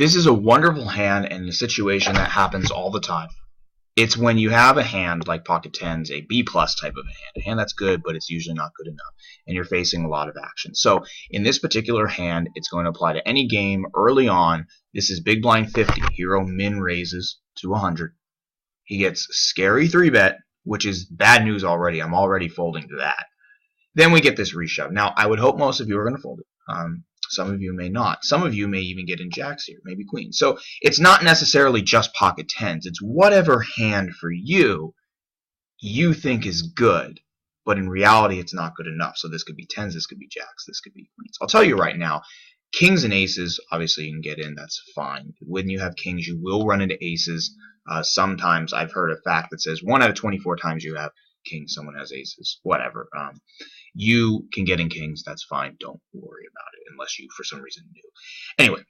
This is a wonderful hand and a situation that happens all the time. It's when you have a hand like pocket tens, a B plus type of a hand that's good, but it's usually not good enough, and you're facing a lot of action. So in this particular hand, it's going to apply to any game early on. This is big blind 50. Hero min raises to 100. He gets scary 3-bet, which is bad news already. I'm already folding to that. Then we get this reshove. Now, I would hope most of you are going to fold it. Some of you may not. Some of you may even get in jacks here, maybe queens. So it's not necessarily just pocket tens. It's whatever hand for you think is good, but in reality it's not good enough. So this could be tens, this could be jacks, this could be queens. I'll tell you right now, kings and aces, obviously you can get in, that's fine. When you have kings, you will run into aces. Sometimes I've heard a fact that says 1 out of 24 times you have kings, someone has aces, whatever. You can get in kings, that's fine. Don't worry about it unless you, for some reason, knew. Anyway,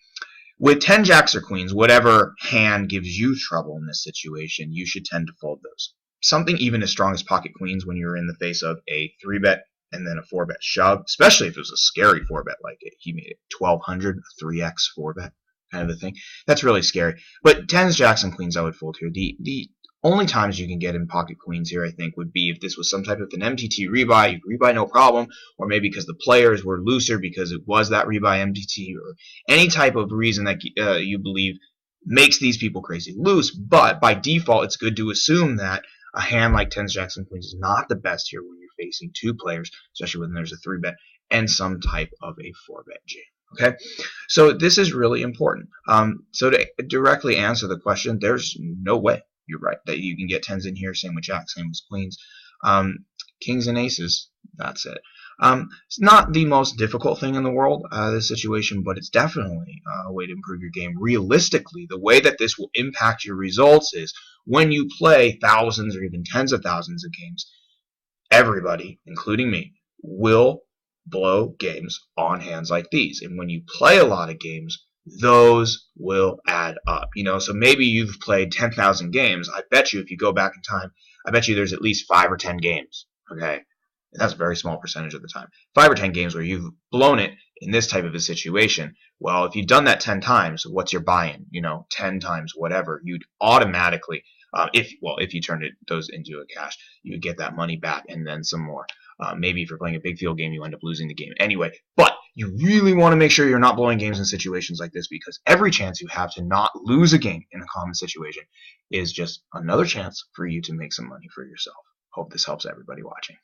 with 10 jacks or queens, whatever hand gives you trouble in this situation, you should tend to fold those. Something even as strong as pocket queens when you're in the face of a 3-bet and then a 4-bet shove, especially if it was a scary 4-bet like it. He made it 1200, a 3x 4-bet kind of a thing. That's really scary. But 10s, jacks, and queens I would fold here. The only times you can get in pocket queens here, I think, would be if this was some type of an MTT rebuy. You rebuy no problem, or maybe because the players were looser because it was that rebuy MTT, or any type of reason that you believe makes these people crazy loose. But by default, it's good to assume that a hand like 10s, jacks, and queens is not the best here when you're facing two players, especially when there's a 3-bet and some type of a 4-bet jam. Okay, so this is really important. So to directly answer the question, there's no way. You're right that you can get 10s in here, same with jacks, same with queens. Kings and aces, that's it. It's not the most difficult thing in the world, this situation, but it's definitely a way to improve your game. Realistically, the way that this will impact your results is when you play thousands or even tens of thousands of games, everybody, including me, will blow games on hands like these. And when you play a lot of games, those will add up. So maybe you've played 10,000 games. I bet you if you go back in time, I bet you there's at least 5 or 10 games. Okay, and that's a very small percentage of the time. 5 or 10 games where you've blown it in this type of a situation. Well, if you've done that 10 times, what's your buy-in? 10 times whatever, you'd automatically, if you turned those into a cash, you would get that money back and then some more. Maybe if you're playing a big field game, you end up losing the game. Anyway, but you really want to make sure you're not blowing games in situations like this, because every chance you have to not lose a game in a common situation is just another chance for you to make some money for yourself. Hope this helps everybody watching.